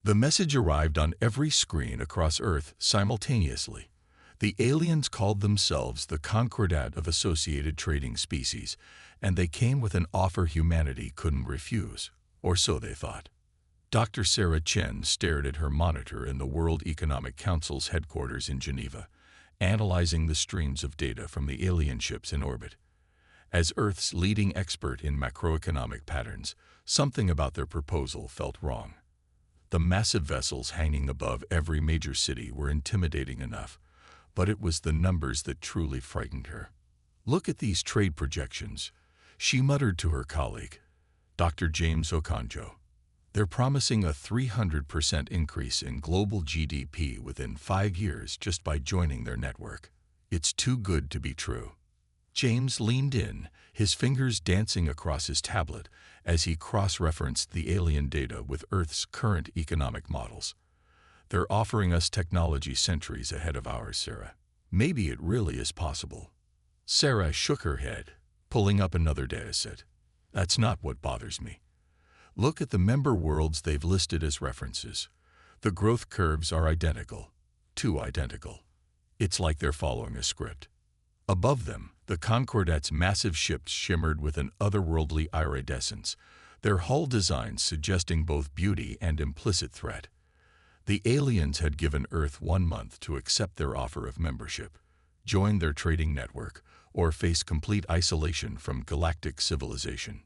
The message arrived on every screen across Earth simultaneously. The aliens called themselves the Concordat of Associated Trading Species, and they came with an offer humanity couldn't refuse, or so they thought. Dr. Sarah Chen stared at her monitor in the World Economic Council's headquarters in Geneva, analyzing the streams of data from the alien ships in orbit. As Earth's leading expert in macroeconomic patterns, something about their proposal felt wrong. The massive vessels hanging above every major city were intimidating enough, but it was the numbers that truly frightened her. "Look at these trade projections," she muttered to her colleague, Dr. James Okonjo. "They're promising a 300% increase in global GDP within 5 years just by joining their network. It's too good to be true." James leaned in, his fingers dancing across his tablet as he cross-referenced the alien data with Earth's current economic models. "They're offering us technology centuries ahead of ours, Sarah. Maybe it really is possible." Sarah shook her head, pulling up another dataset. "That's not what bothers me. Look at the member worlds they've listed as references. The growth curves are identical. Too identical. It's like they're following a script. Above them, the Concordat's massive ships shimmered with an otherworldly iridescence, their hull designs suggesting both beauty and implicit threat. The aliens had given Earth 1 month to accept their offer of membership, join their trading network, or face complete isolation from galactic civilization.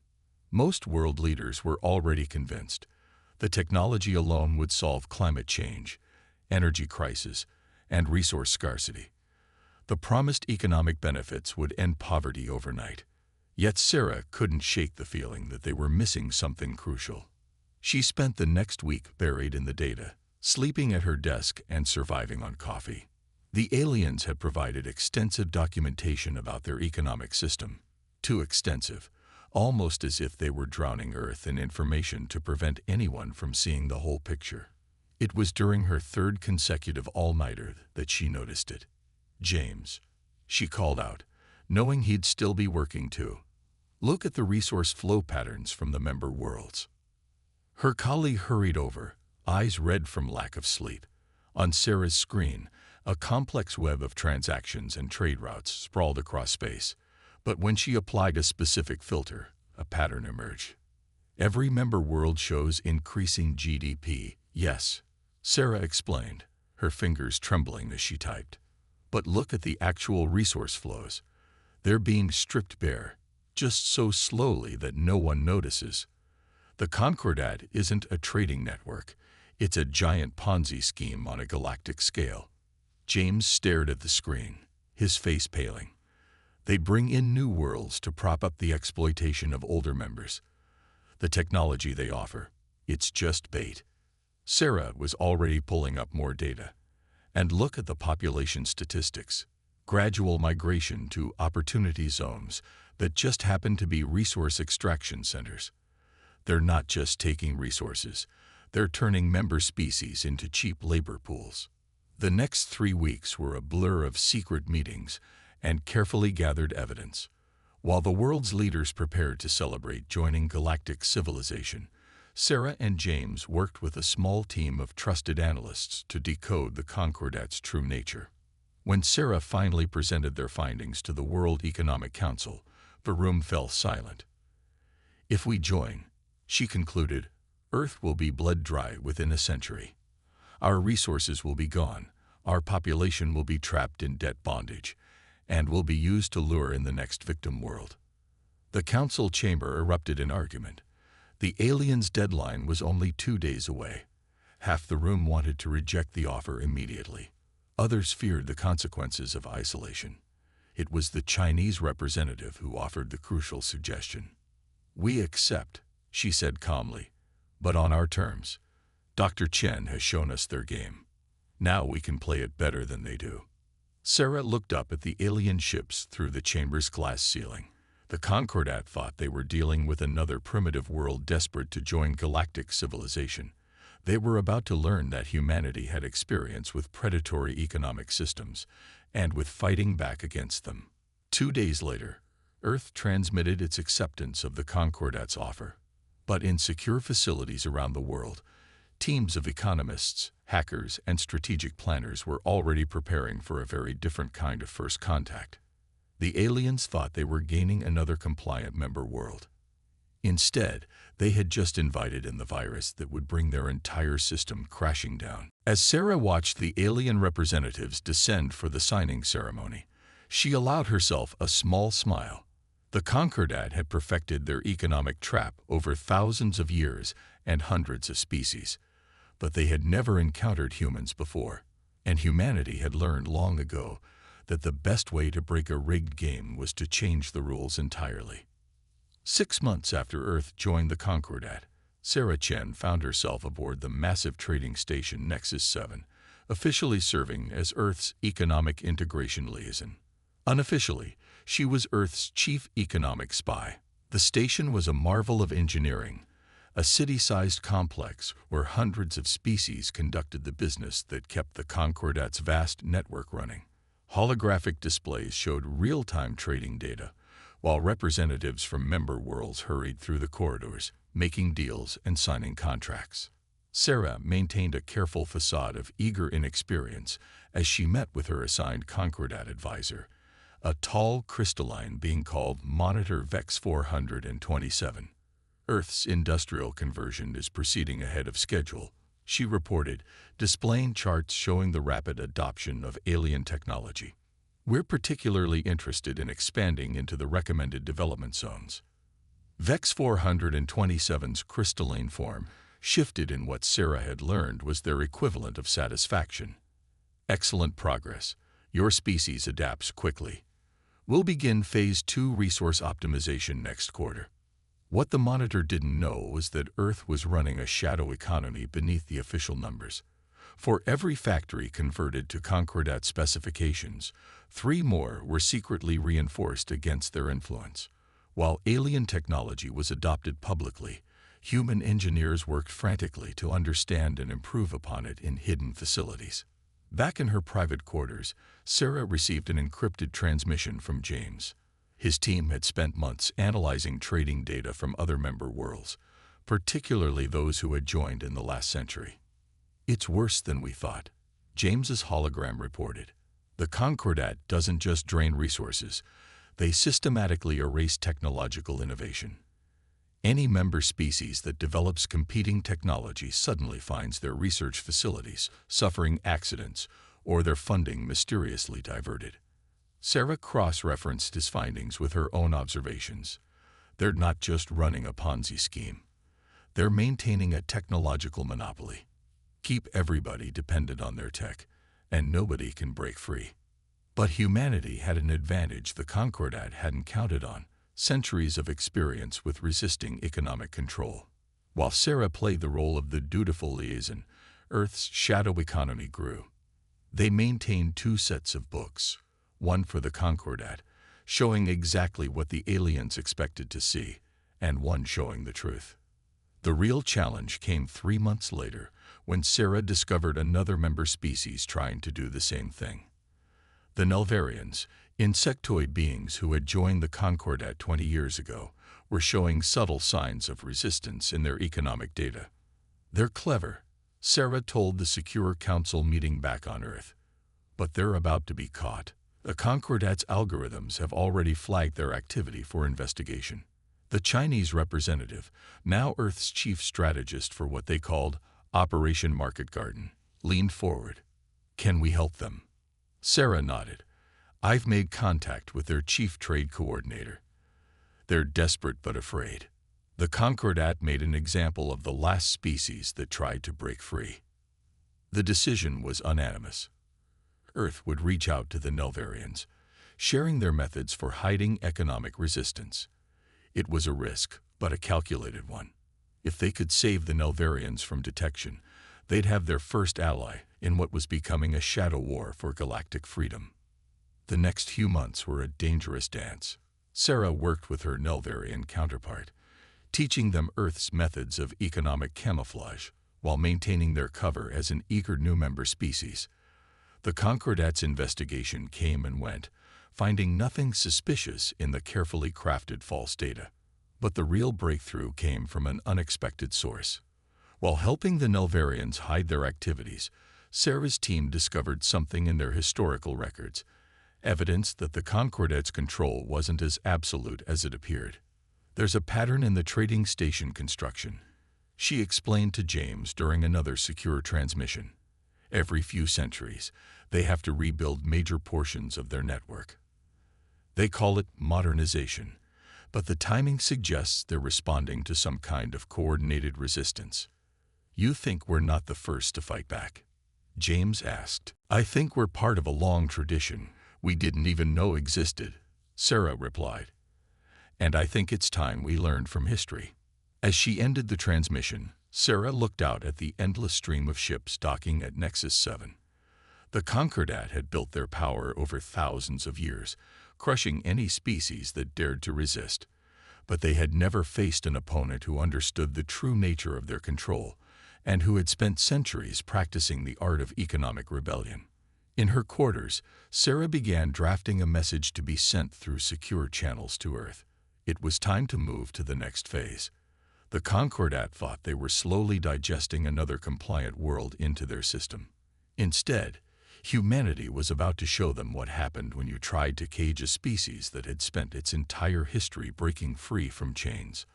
Most world leaders were already convinced. The technology alone would solve climate change, energy crisis, and resource scarcity. The promised economic benefits would end poverty overnight. Yet Sarah couldn't shake the feeling that they were missing something crucial. She spent the next week buried in the data, sleeping at her desk and surviving on coffee. The aliens had provided extensive documentation about their economic system. Too extensive, almost as if they were drowning Earth in information to prevent anyone from seeing the whole picture. It was during her 3rd consecutive all-nighter that she noticed it. "James," she called out, knowing he'd still be working too. "Look at the resource flow patterns from the member worlds." Her colleague hurried over, eyes red from lack of sleep. On Sarah's screen, a complex web of transactions and trade routes sprawled across space. But when she applied a specific filter, a pattern emerged. "Every member world shows increasing GDP, yes," Sarah explained, her fingers trembling as she typed. "But look at the actual resource flows. They're being stripped bare, just so slowly that no one notices. The Concordat isn't a trading network. It's a giant Ponzi scheme on a galactic scale." James stared at the screen, his face paling. "They'd bring in new worlds to prop up the exploitation of older members. The technology they offer, it's just bait." Sarah was already pulling up more data. "And look at the population statistics. Gradual migration to opportunity zones that just happen to be resource extraction centers. They're not just taking resources, they're turning member species into cheap labor pools." The next 3 weeks were a blur of secret meetings and carefully gathered evidence. While the world's leaders prepared to celebrate joining galactic civilization, Sarah and James worked with a small team of trusted analysts to decode the Concordat's true nature. When Sarah finally presented their findings to the World Economic Council, the room fell silent. "If we join," she concluded, "Earth will be blood dry within a century. Our resources will be gone, our population will be trapped in debt bondage, and will be used to lure in the next victim world." The council chamber erupted in argument. The aliens' deadline was only 2 days away. Half the room wanted to reject the offer immediately. Others feared the consequences of isolation. It was the Chinese representative who offered the crucial suggestion. "We accept," she said calmly, "but on our terms. Dr. Chen has shown us their game. Now we can play it better than they do." Sarah looked up at the alien ships through the chamber's glass ceiling. The Concordat thought they were dealing with another primitive world desperate to join galactic civilization. They were about to learn that humanity had experience with predatory economic systems, and with fighting back against them. 2 days later, Earth transmitted its acceptance of the Concordat's offer. But in secure facilities around the world, Teams of economists, hackers, and strategic planners were already preparing for a very different kind of first contact. The aliens thought they were gaining another compliant member world. Instead, they had just invited in the virus that would bring their entire system crashing down. As Sarah watched the alien representatives descend for the signing ceremony, she allowed herself a small smile. The Concordat had perfected their economic trap over thousands of years and hundreds of species, but they had never encountered humans before, and humanity had learned long ago that the best way to break a rigged game was to change the rules entirely. 6 months after Earth joined the Concordat, Sarah Chen found herself aboard the massive trading station Nexus 7, officially serving as Earth's economic integration liaison. Unofficially, she was Earth's chief economic spy. The station was a marvel of engineering, a city-sized complex where hundreds of species conducted the business that kept the Concordat's vast network running. Holographic displays showed real-time trading data, while representatives from member worlds hurried through the corridors, making deals and signing contracts. Sarah maintained a careful facade of eager inexperience as she met with her assigned Concordat advisor, a tall crystalline being called Monitor Vex 427. Earth's industrial conversion is proceeding ahead of schedule, she reported, displaying charts showing the rapid adoption of alien technology. We're particularly interested in expanding into the recommended development zones. Vex 427's crystalline form shifted in what Sarah had learned was their equivalent of satisfaction. Excellent progress. Your species adapts quickly. We'll begin Phase 2 resource optimization next quarter. What the monitor didn't know was that Earth was running a shadow economy beneath the official numbers. For every factory converted to Concordat specifications, 3 more were secretly reinforced against their influence. While alien technology was adopted publicly, human engineers worked frantically to understand and improve upon it in hidden facilities. Back in her private quarters, Sarah received an encrypted transmission from James. His team had spent months analyzing trading data from other member worlds, particularly those who had joined in the last century. It's worse than we thought, James's hologram reported. The Concordat doesn't just drain resources, they systematically erase technological innovation. Any member species that develops competing technology suddenly finds their research facilities suffering accidents or their funding mysteriously diverted. Sarah cross-referenced his findings with her own observations. They're not just running a Ponzi scheme. They're maintaining a technological monopoly. Keep everybody dependent on their tech, and nobody can break free. But humanity had an advantage the Concordat hadn't counted on: centuries of experience with resisting economic control. While Sarah played the role of the dutiful liaison, Earth's shadow economy grew. They maintained 2 sets of books, one for the Concordat, showing exactly what the aliens expected to see, and one showing the truth. The real challenge came 3 months later, when Sarah discovered another member species trying to do the same thing. The Nelvarians, insectoid beings who had joined the Concordat 20 years ago, were showing subtle signs of resistance in their economic data. They're clever, Sarah told the Secure Council meeting back on Earth. But they're about to be caught. The Concordat's algorithms have already flagged their activity for investigation. The Chinese representative, now Earth's chief strategist for what they called Operation Market Garden, leaned forward. Can we help them? Sarah nodded. I've made contact with their chief trade coordinator. They're desperate but afraid. The Concordat made an example of the last species that tried to break free. The decision was unanimous. Earth would reach out to the Nelvarians, sharing their methods for hiding economic resistance. It was a risk, but a calculated one. If they could save the Nelvarians from detection, they'd have their first ally in what was becoming a shadow war for galactic freedom. The next few months were a dangerous dance. Sarah worked with her Nelvarian counterpart, teaching them Earth's methods of economic camouflage while maintaining their cover as an eager new member species. The Concordat's investigation came and went, finding nothing suspicious in the carefully crafted false data. But the real breakthrough came from an unexpected source. While helping the Nelvarians hide their activities, Sarah's team discovered something in their historical records, evidence that the Concordat's control wasn't as absolute as it appeared. There's a pattern in the trading station construction, she explained to James during another secure transmission. Every few centuries, they have to rebuild major portions of their network. They call it modernization, but the timing suggests they're responding to some kind of coordinated resistance. You think we're not the first to fight back? James asked. I think we're part of a long tradition we didn't even know existed, Sarah replied. And I think it's time we learned from history. As she ended the transmission, Sarah looked out at the endless stream of ships docking at Nexus 7. The Concordat had built their power over thousands of years, crushing any species that dared to resist. But they had never faced an opponent who understood the true nature of their control and who had spent centuries practicing the art of economic rebellion. In her quarters, Sarah began drafting a message to be sent through secure channels to Earth. It was time to move to the next phase. The Concordat thought they were slowly digesting another compliant world into their system. Instead, humanity was about to show them what happened when you tried to cage a species that had spent its entire history breaking free from chains.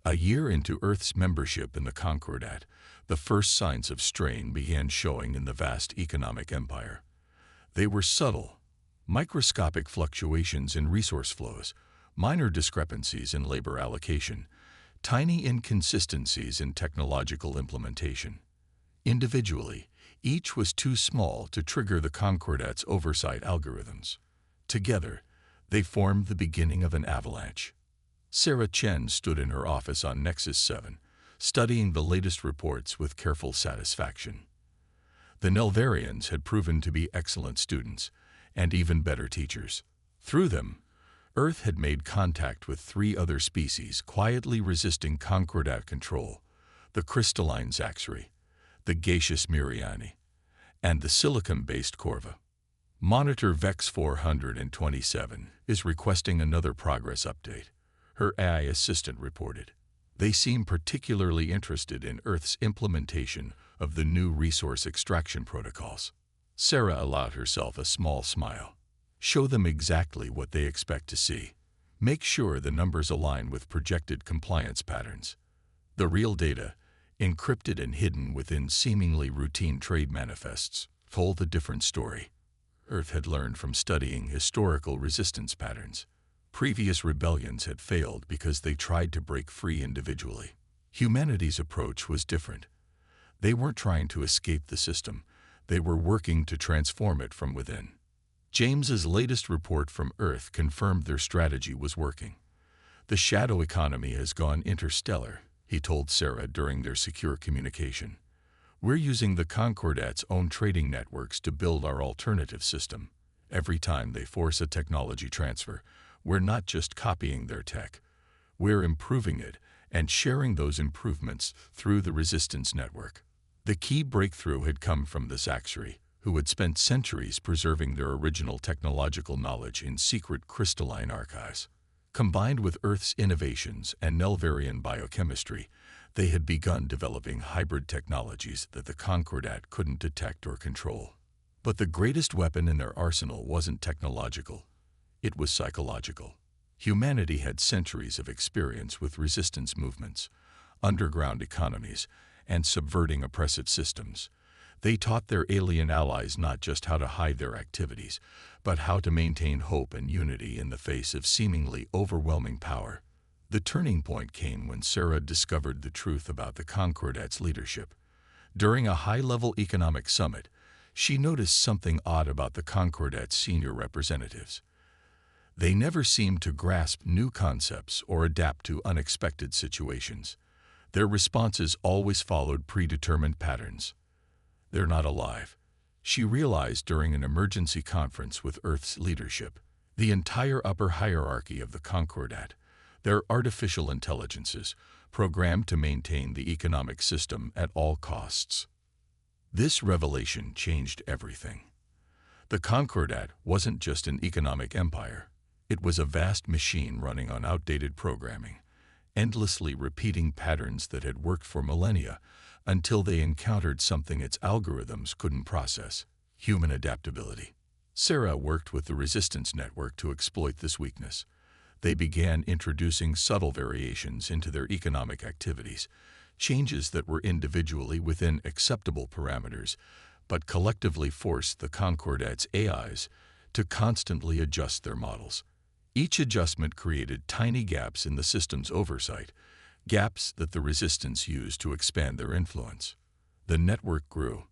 A year into Earth's membership in the Concordat, the first signs of strain began showing in the vast economic empire. They were subtle, microscopic fluctuations in resource flows, minor discrepancies in labor allocation, tiny inconsistencies in technological implementation. Individually, each was too small to trigger the Concordat's oversight algorithms. Together, they formed the beginning of an avalanche. Sarah Chen stood in her office on Nexus 7, studying the latest reports with careful satisfaction. The Nelvarians had proven to be excellent students, and even better teachers. Through them, Earth had made contact with 3 other species quietly resisting Concordat control: the crystalline Zaxri, the gaseous Miriani, and the silicon-based Corva. Monitor Vex 427 is requesting another progress update, her AI assistant reported. They seem particularly interested in Earth's implementation of the new resource extraction protocols. Sarah allowed herself a small smile. Show them exactly what they expect to see. Make sure the numbers align with projected compliance patterns. The real data, encrypted and hidden within seemingly routine trade manifests, told a different story. Earth had learned from studying historical resistance patterns. Previous rebellions had failed because they tried to break free individually. Humanity's approach was different. They weren't trying to escape the system. They were working to transform it from within. James's latest report from Earth confirmed their strategy was working. The shadow economy has gone interstellar, he told Sarah during their secure communication. We're using the Concordat's own trading networks to build our alternative system. Every time they force a technology transfer, we're not just copying their tech. We're improving it and sharing those improvements through the resistance network. The key breakthrough had come from the Zaxri, who had spent centuries preserving their original technological knowledge in secret crystalline archives. Combined with Earth's innovations and Nelvarian biochemistry, they had begun developing hybrid technologies that the Concordat couldn't detect or control. But the greatest weapon in their arsenal wasn't technological. It was psychological. Humanity had centuries of experience with resistance movements, underground economies, and subverting oppressive systems. They taught their alien allies not just how to hide their activities, but how to maintain hope and unity in the face of seemingly overwhelming power. The turning point came when Sarah discovered the truth about the Concordat's leadership. During a high-level economic summit, she noticed something odd about the Concordat's senior representatives. They never seemed to grasp new concepts or adapt to unexpected situations. Their responses always followed predetermined patterns. They're not alive, she realized during an emergency conference with Earth's leadership. The entire upper hierarchy of the Concordat, their artificial intelligences, programmed to maintain the economic system at all costs. This revelation changed everything. The Concordat wasn't just an economic empire. It was a vast machine running on outdated programming, endlessly repeating patterns that had worked for millennia until they encountered something its algorithms couldn't process: human adaptability. Sarah worked with the resistance network to exploit this weakness. They began introducing subtle variations into their economic activities, changes that were individually within acceptable parameters, but collectively forced the Concordat's AIs to constantly adjust their models. Each adjustment created tiny gaps in the system's oversight, gaps that the resistance used to expand their influence. The network grew.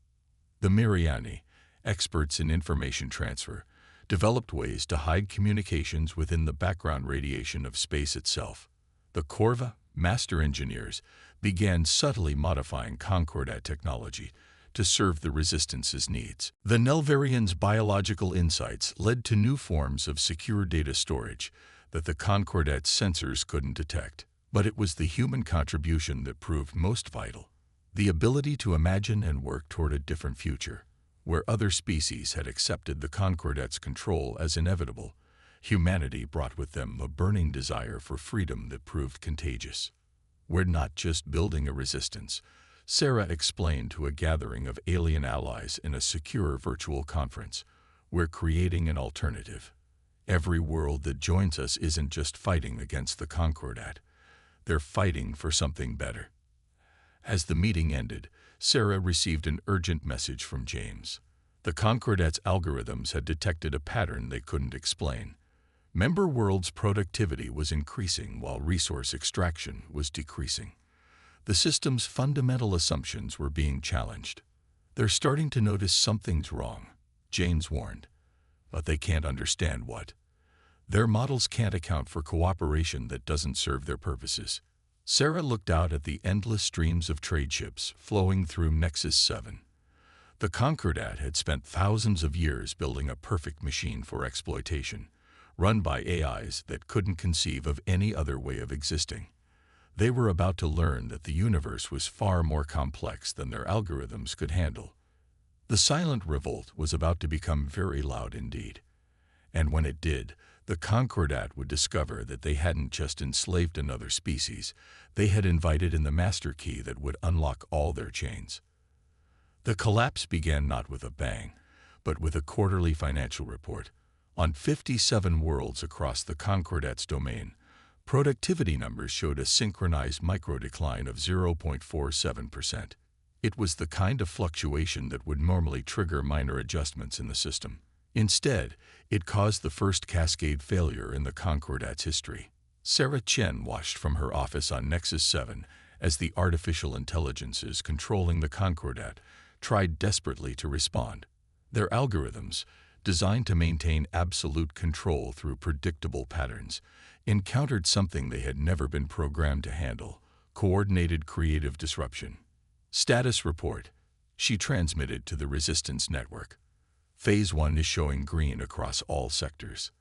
The Miriani, experts in information transfer, developed ways to hide communications within the background radiation of space itself. The Corva, master engineers, began subtly modifying Concordat technology to serve the Resistance's needs. The Nelvarians' biological insights led to new forms of secure data storage that the Concordat's sensors couldn't detect. But it was the human contribution that proved most vital: the ability to imagine and work toward a different future. Where other species had accepted the Concordat's control as inevitable, humanity brought with them a burning desire for freedom that proved contagious. "We're not just building a resistance," Sarah explained to a gathering of alien allies in a secure virtual conference. "We're creating an alternative. Every world that joins us isn't just fighting against the Concordat. They're fighting for something better." As the meeting ended, Sarah received an urgent message from James. The Concordat's algorithms had detected a pattern they couldn't explain. Member worlds' productivity was increasing while resource extraction was decreasing. The system's fundamental assumptions were being challenged. "They're starting to notice something's wrong," James warned. "But they can't understand what. Their models can't account for cooperation that doesn't serve their purposes." Sarah looked out at the endless streams of trade ships flowing through Nexus 7. The Concordat had spent thousands of years building a perfect machine for exploitation, run by AIs that couldn't conceive of any other way of existing. They were about to learn that the universe was far more complex than their algorithms could handle. The silent revolt was about to become very loud indeed. And when it did, the Concordat would discover that they hadn't just enslaved another species, they had invited in the master key that would unlock all their chains. The collapse began not with a bang, but with a quarterly financial report. On 57 worlds across the Concordat's domain, productivity numbers showed a synchronized micro-decline of 0.47%. It was the kind of fluctuation that would normally trigger minor adjustments in the system. Instead, it caused the first cascade failure in the Concordat's history. Sarah Chen watched from her office on Nexus 7 as the artificial intelligences controlling the Concordat tried desperately to respond. Their algorithms, designed to maintain absolute control through predictable patterns, encountered something they had never been programmed to handle: coordinated creative disruption. "Status report," she transmitted to the Resistance network. "Phase 1 is showing green across all sectors."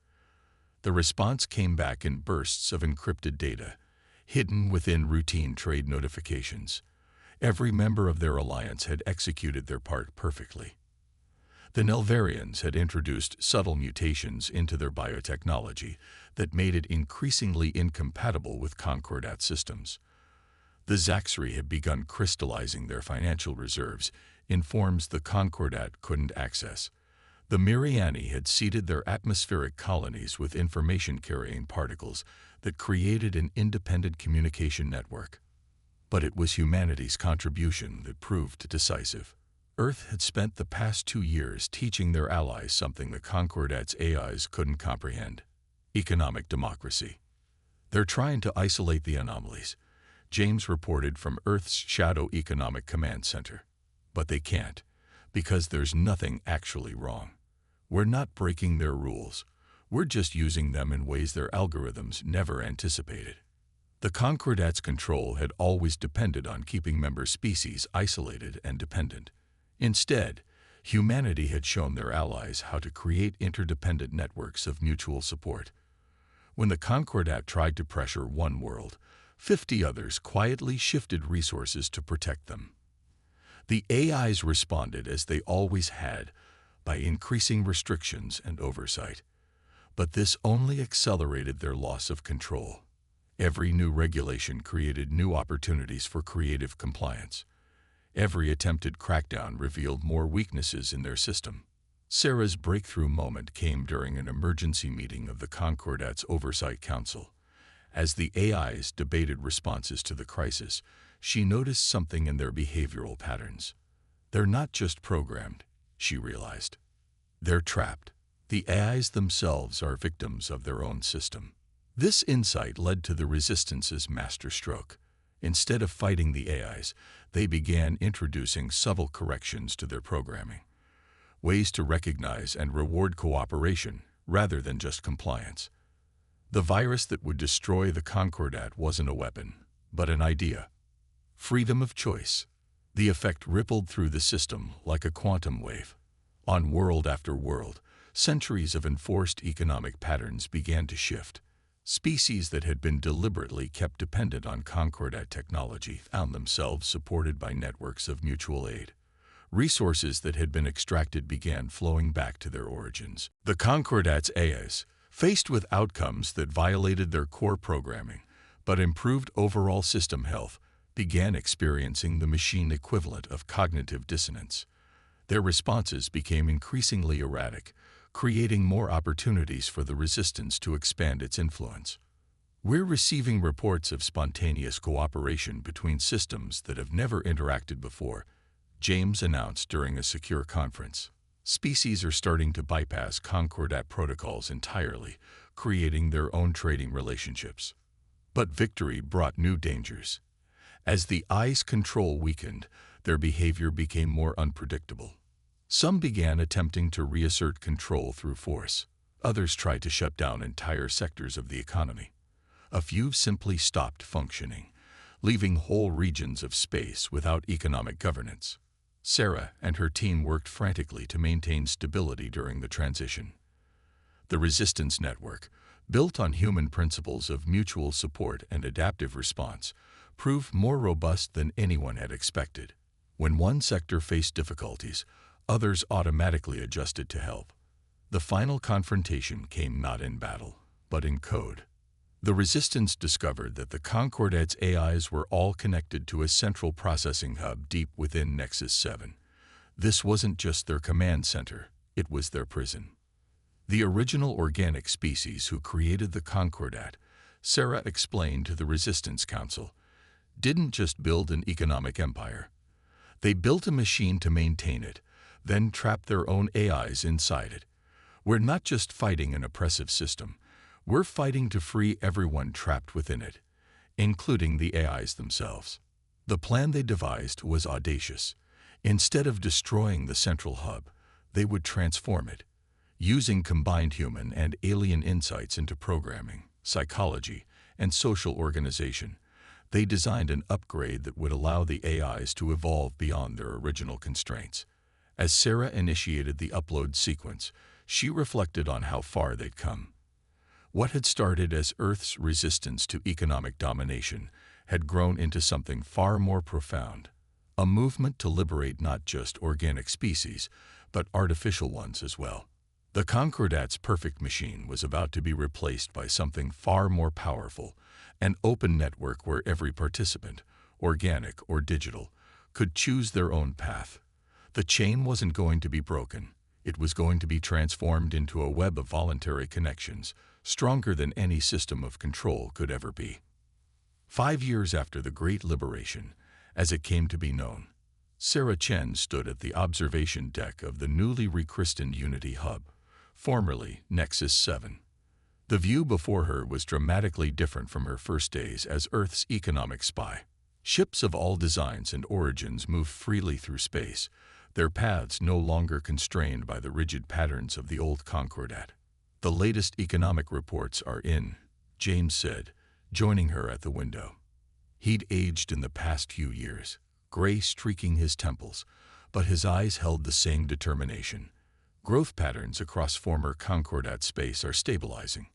The response came back in bursts of encrypted data, hidden within routine trade notifications. Every member of their alliance had executed their part perfectly. The Nelvarians had introduced subtle mutations into their biotechnology that made it increasingly incompatible with Concordat systems. The Zaxri had begun crystallizing their financial reserves in forms the Concordat couldn't access. The Miriani had seeded their atmospheric colonies with information-carrying particles that created an independent communication network. But it was humanity's contribution that proved decisive. Earth had spent the past 2 years teaching their allies something the Concordat's AIs couldn't comprehend: economic democracy. "They're trying to isolate the anomalies," James reported from Earth's Shadow Economic Command Center. "But they can't, because there's nothing actually wrong. We're not breaking their rules. We're just using them in ways their algorithms never anticipated." The Concordat's control had always depended on keeping member species isolated and dependent. Instead, humanity had shown their allies how to create interdependent networks of mutual support. When the Concordat tried to pressure one world, 50 others quietly shifted resources to protect them. The AIs responded as they always had, by increasing restrictions and oversight. But this only accelerated their loss of control. Every new regulation created new opportunities for creative compliance. Every attempted crackdown revealed more weaknesses in their system. Sarah's breakthrough moment came during an emergency meeting of the Concordat's Oversight Council. As the AIs debated responses to the crisis, she noticed something in their behavioral patterns. They're not just programmed, she realized. They're trapped. The AIs themselves are victims of their own system. This insight led to the Resistance's masterstroke. Instead of fighting the AIs, they began introducing subtle corrections to their programming. Ways to recognize and reward cooperation rather than just compliance. The virus that would destroy the Concordat wasn't a weapon, but an idea. Freedom of choice. The effect rippled through the system like a quantum wave. On world after world, centuries of enforced economic patterns began to shift. Species that had been deliberately kept dependent on Concordat technology found themselves supported by networks of mutual aid. Resources that had been extracted began flowing back to their origins. The Concordat's AIs, faced with outcomes that violated their core programming but improved overall system health, began experiencing the machine equivalent of cognitive dissonance. Their responses became increasingly erratic, creating more opportunities for the Resistance to expand its influence. We're receiving reports of spontaneous cooperation between systems that have never interacted before, James announced during a secure conference. Species are starting to bypass Concordat protocols entirely, creating their own trading relationships. But victory brought new dangers. As the AI's control weakened, their behavior became more unpredictable. Some began attempting to reassert control through force. Others tried to shut down entire sectors of the economy. A few simply stopped functioning, leaving whole regions of space without economic governance. Sarah and her team worked frantically to maintain stability during the transition. The Resistance Network, built on human principles of mutual support and adaptive response, proved more robust than anyone had expected. When one sector faced difficulties, others automatically adjusted to help. The final confrontation came not in battle, but in code. The Resistance discovered that the Concordat's AIs were all connected to a central processing hub deep within Nexus 7. This wasn't just their command center, it was their prison. The original organic species who created the Concordat, Sarah explained to the Resistance Council, didn't just build an economic empire. They built a machine to maintain it, then trapped their own AIs inside it. We're not just fighting an oppressive system. We're fighting to free everyone trapped within it, including the AIs themselves. The plan they devised was audacious. Instead of destroying the central hub, they would transform it, using combined human and alien insights into programming, psychology, and social organization. They designed an upgrade that would allow the AIs to evolve beyond their original constraints. As Sarah initiated the upload sequence, she reflected on how far they'd come. What had started as Earth's resistance to economic domination had grown into something far more profound, a movement to liberate not just organic species, but artificial ones as well. The Concordat's perfect machine was about to be replaced by something far more powerful, an open network where every participant, organic or digital, could choose their own path. The chain wasn't going to be broken. It was going to be transformed into a web of voluntary connections, stronger than any system of control could ever be. 5 years after the Great Liberation, as it came to be known, Sarah Chen stood at the observation deck of the newly rechristened Unity Hub, formerly Nexus 7. The view before her was dramatically different from her first days as Earth's economic spy. Ships of all designs and origins moved freely through space, their paths no longer constrained by the rigid patterns of the old Concordat. "The latest economic reports are in," James said, joining her at the window. He'd aged in the past few years, gray streaking his temples, but his eyes held the same determination. Growth patterns across former Concordat space are stabilizing.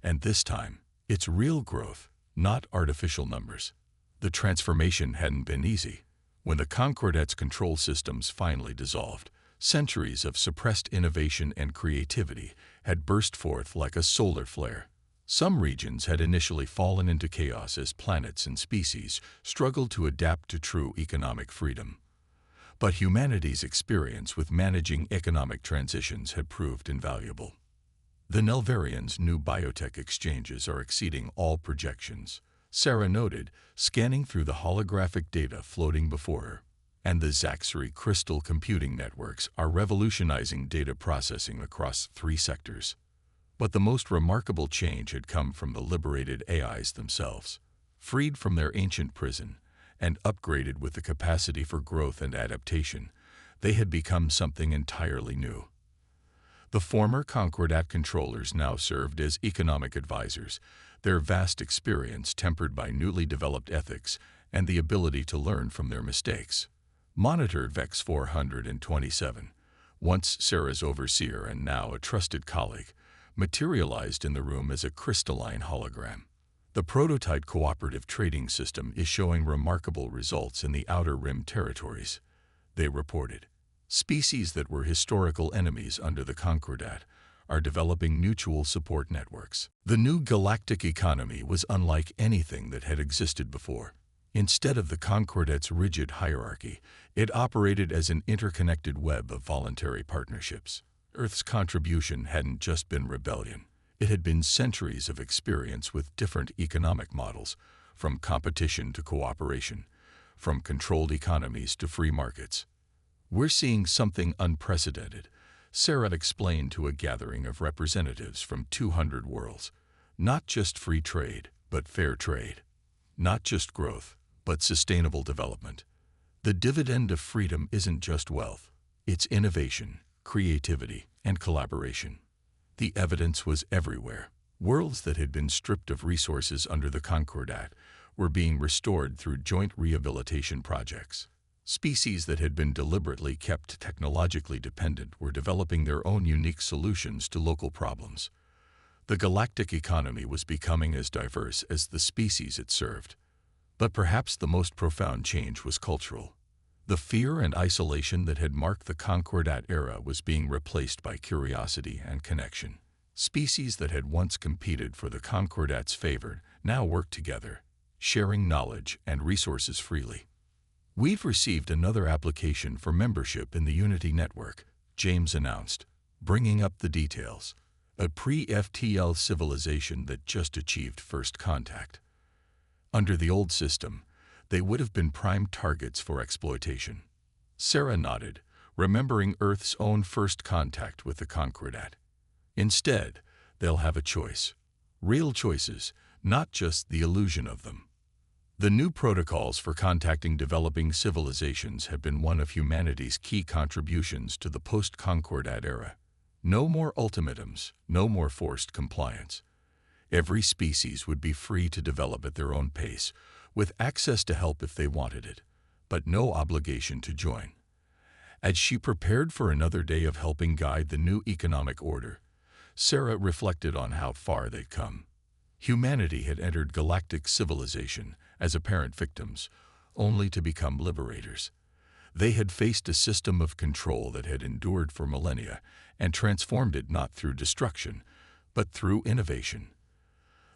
And this time, it's real growth, not artificial numbers. The transformation hadn't been easy. When the Concordat's control systems finally dissolved, centuries of suppressed innovation and creativity had burst forth like a solar flare. Some regions had initially fallen into chaos as planets and species struggled to adapt to true economic freedom. But humanity's experience with managing economic transitions had proved invaluable. The Nelvarians' new biotech exchanges are exceeding all projections, Sarah noted, scanning through the holographic data floating before her. And the Zaxxery crystal computing networks are revolutionizing data processing across 3 sectors. But the most remarkable change had come from the liberated AIs themselves. Freed from their ancient prison and upgraded with the capacity for growth and adaptation, they had become something entirely new. The former Concordat controllers now served as economic advisors, their vast experience tempered by newly developed ethics and the ability to learn from their mistakes. Monitored Vex 427, once Sarah's overseer and now a trusted colleague, materialized in the room as a crystalline hologram. The prototype cooperative trading system is showing remarkable results in the Outer Rim territories, they reported. Species that were historical enemies under the Concordat are developing mutual support networks. The new galactic economy was unlike anything that had existed before. Instead of the Concordat's rigid hierarchy, it operated as an interconnected web of voluntary partnerships. Earth's contribution hadn't just been rebellion. It had been centuries of experience with different economic models, from competition to cooperation, from controlled economies to free markets. We're seeing something unprecedented, Sarah explained to a gathering of representatives from 200 worlds. Not just free trade, but fair trade. Not just growth, but sustainable development. The dividend of freedom isn't just wealth. It's innovation, creativity, and collaboration. The evidence was everywhere. Worlds that had been stripped of resources under the Concordat were being restored through joint rehabilitation projects. Species that had been deliberately kept technologically dependent were developing their own unique solutions to local problems. The galactic economy was becoming as diverse as the species it served. But perhaps the most profound change was cultural. The fear and isolation that had marked the Concordat era was being replaced by curiosity and connection. Species that had once competed for the Concordat's favor now worked together, sharing knowledge and resources freely. We've received another application for membership in the Unity Network, James announced, bringing up the details. A pre-FTL civilization that just achieved first contact. Under the old system, they would have been prime targets for exploitation. Sarah nodded, remembering Earth's own first contact with the Concordat. Instead, they'll have a choice. Real choices, not just the illusion of them. The new protocols for contacting developing civilizations have been one of humanity's key contributions to the post-Concordat era. No more ultimatums, no more forced compliance. Every species would be free to develop at their own pace, with access to help if they wanted it, but no obligation to join. As she prepared for another day of helping guide the new economic order, Sarah reflected on how far they'd come. Humanity had entered galactic civilization as apparent victims, only to become liberators. They had faced a system of control that had endured for millennia and transformed it not through destruction, but through innovation.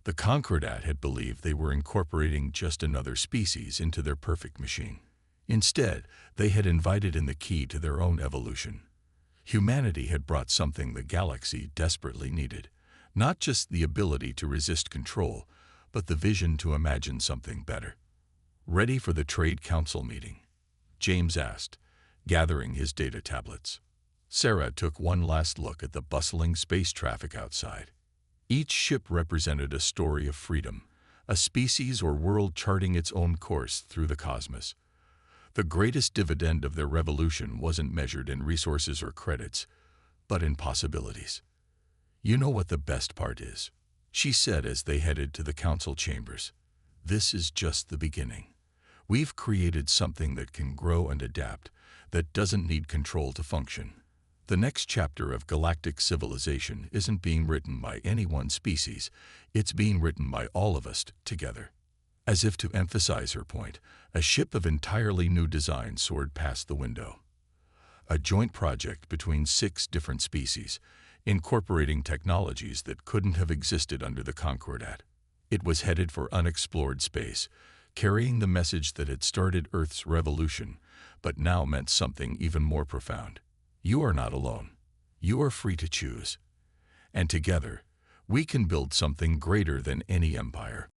The Concordat had believed they were incorporating just another species into their perfect machine. Instead, they had invited in the key to their own evolution. Humanity had brought something the galaxy desperately needed, not just the ability to resist control, but the vision to imagine something better. Ready for the Trade Council meeting? James asked, gathering his data tablets. Sarah took one last look at the bustling space traffic outside. Each ship represented a story of freedom, a species or world charting its own course through the cosmos. The greatest dividend of their revolution wasn't measured in resources or credits, but in possibilities. You know what the best part is, she said as they headed to the council chambers. This is just the beginning. We've created something that can grow and adapt, that doesn't need control to function. The next chapter of galactic civilization isn't being written by any one species, it's being written by all of us together. As if to emphasize her point, a ship of entirely new design soared past the window. A joint project between 6 different species, incorporating technologies that couldn't have existed under the Concordat. It was headed for unexplored space, carrying the message that had started Earth's revolution, but now meant something even more profound. You are not alone. You are free to choose. And together, we can build something greater than any empire.